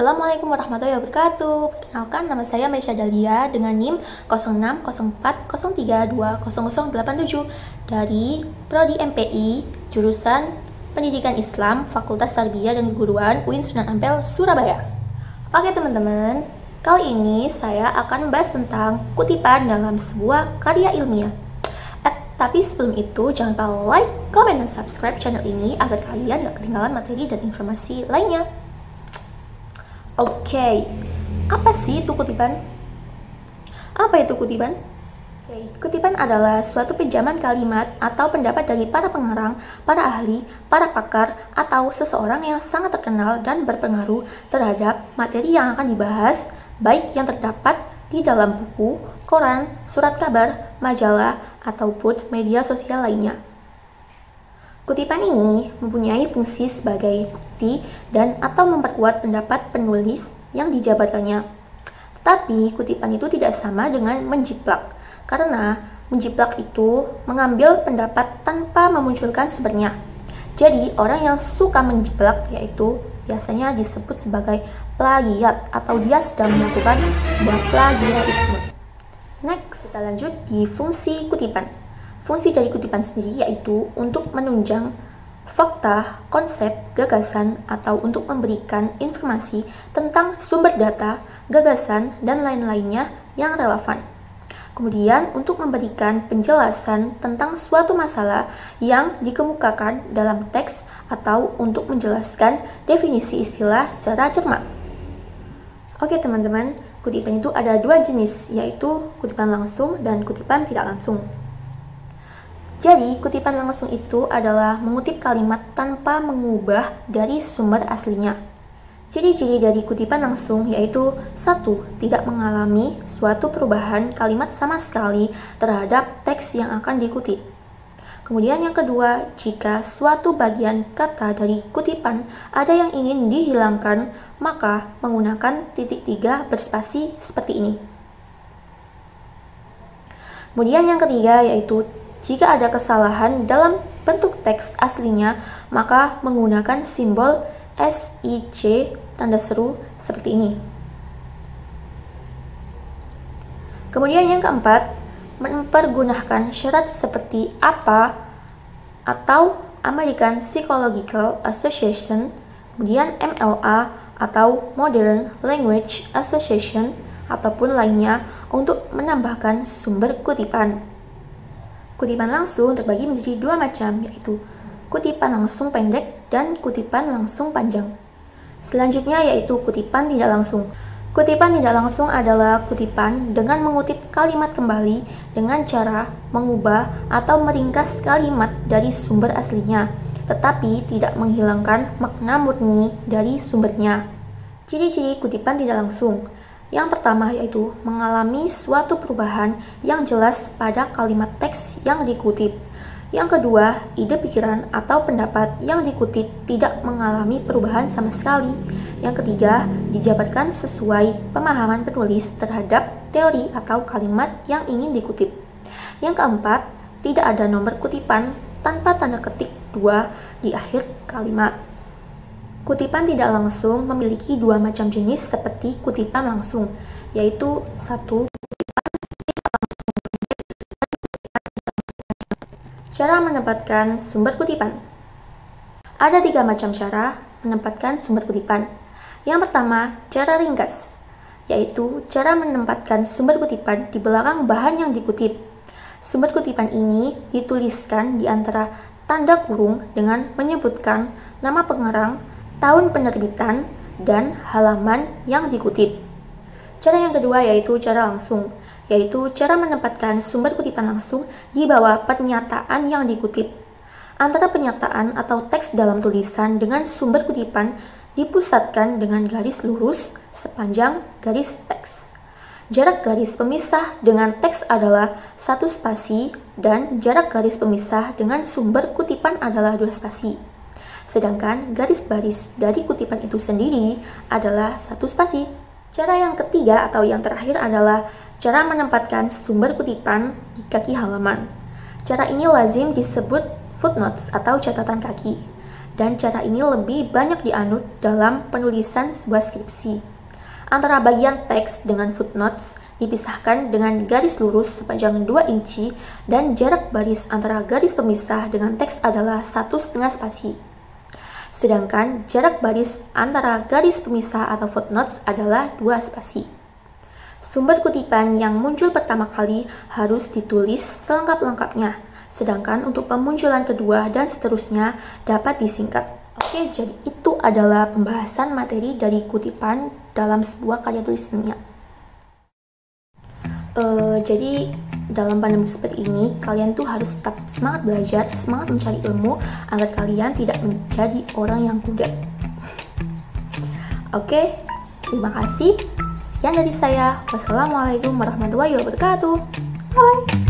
Assalamualaikum warahmatullahi wabarakatuh. Perkenalkan, nama saya Meisha Dalia dengan NIM 060403200087 dari Prodi MPI, jurusan Pendidikan Islam, Fakultas Tarbiyah dan Keguruan UIN Sunan Ampel, Surabaya. Oke teman-teman, kali ini saya akan membahas tentang kutipan dalam sebuah karya ilmiah. Tapi sebelum itu, jangan lupa like, comment, dan subscribe channel ini agar kalian gak ketinggalan materi dan informasi lainnya. Oke, apa sih itu kutipan? Apa itu kutipan? Kutipan adalah suatu pinjaman kalimat atau pendapat dari para pengarang, para ahli, para pakar, atau seseorang yang sangat terkenal dan berpengaruh terhadap materi yang akan dibahas, baik yang terdapat di dalam buku, koran, surat kabar, majalah, ataupun media sosial lainnya. Kutipan ini mempunyai fungsi sebagai bukti dan atau memperkuat pendapat penulis yang dijabarkannya. Tetapi kutipan itu tidak sama dengan menjiplak, karena menjiplak itu mengambil pendapat tanpa memunculkan sumbernya. Jadi orang yang suka menjiplak yaitu biasanya disebut sebagai plagiat atau dia sedang melakukan sebuah plagiarisme. Next, kita lanjut di fungsi kutipan. Fungsi dari kutipan sendiri yaitu untuk menunjang fakta, konsep, gagasan, atau untuk memberikan informasi tentang sumber data, gagasan, dan lain-lainnya yang relevan. Kemudian untuk memberikan penjelasan tentang suatu masalah yang dikemukakan dalam teks atau untuk menjelaskan definisi istilah secara cermat. Oke teman-teman, kutipan itu ada dua jenis, yaitu kutipan langsung dan kutipan tidak langsung. Jadi, kutipan langsung itu adalah mengutip kalimat tanpa mengubah dari sumber aslinya. Ciri-ciri dari kutipan langsung yaitu 1. Tidak mengalami suatu perubahan kalimat sama sekali terhadap teks yang akan dikutip. Kemudian yang kedua, jika suatu bagian kata dari kutipan ada yang ingin dihilangkan, maka menggunakan titik 3 berspasi seperti ini. Kemudian yang ketiga yaitu jika ada kesalahan dalam bentuk teks aslinya, maka menggunakan simbol SIC tanda seru seperti ini. Kemudian yang keempat, mempergunakan syarat seperti apa atau American Psychological Association, kemudian MLA atau Modern Language Association, ataupun lainnya untuk menambahkan sumber kutipan. Kutipan langsung terbagi menjadi dua macam, yaitu kutipan langsung pendek dan kutipan langsung panjang. Selanjutnya yaitu kutipan tidak langsung. Kutipan tidak langsung adalah kutipan dengan mengutip kalimat kembali dengan cara mengubah atau meringkas kalimat dari sumber aslinya, tetapi tidak menghilangkan makna murni dari sumbernya. Ciri-ciri kutipan tidak langsung. Yang pertama yaitu mengalami suatu perubahan yang jelas pada kalimat teks yang dikutip. Yang kedua, ide pikiran atau pendapat yang dikutip tidak mengalami perubahan sama sekali. Yang ketiga, dijabarkan sesuai pemahaman penulis terhadap teori atau kalimat yang ingin dikutip. Yang keempat, tidak ada nomor kutipan tanpa tanda ketik 2 di akhir kalimat. Kutipan tidak langsung memiliki dua macam jenis seperti kutipan langsung, yaitu 1. Kutipan tidak langsung pendek dan kutipan tidak langsung panjang. Cara menempatkan sumber kutipan. Ada 3 macam cara menempatkan sumber kutipan. Yang pertama, cara ringkas, yaitu cara menempatkan sumber kutipan di belakang bahan yang dikutip. Sumber kutipan ini dituliskan di antara tanda kurung dengan menyebutkan nama pengarang, tahun penerbitan, dan halaman yang dikutip. Cara yang kedua yaitu cara langsung, yaitu cara menempatkan sumber kutipan langsung di bawah pernyataan yang dikutip. Antara pernyataan atau teks dalam tulisan dengan sumber kutipan dipusatkan dengan garis lurus sepanjang garis teks. Jarak garis pemisah dengan teks adalah 1 spasi dan jarak garis pemisah dengan sumber kutipan adalah 2 spasi. Sedangkan garis baris dari kutipan itu sendiri adalah 1 spasi. Cara yang ketiga atau yang terakhir adalah cara menempatkan sumber kutipan di kaki halaman. Cara ini lazim disebut footnotes atau catatan kaki. dan cara ini lebih banyak dianut dalam penulisan sebuah skripsi. Antara bagian teks dengan footnotes dipisahkan dengan garis lurus sepanjang 2 inci dan jarak baris antara garis pemisah dengan teks adalah 1,5 spasi. Sedangkan jarak baris antara garis pemisah atau footnotes adalah 2 spasi. Sumber kutipan yang muncul pertama kali harus ditulis selengkap-lengkapnya, sedangkan untuk pemunculan kedua dan seterusnya dapat disingkat. Oke, jadi itu adalah pembahasan materi dari kutipan dalam sebuah karya tulis ilmiah. Jadi dalam pandemi seperti ini, kalian tuh harus tetap semangat belajar, semangat mencari ilmu agar kalian tidak menjadi orang yang kuda. Oke, terima kasih. Sekian dari saya. Wassalamualaikum warahmatullahi wabarakatuh. Bye.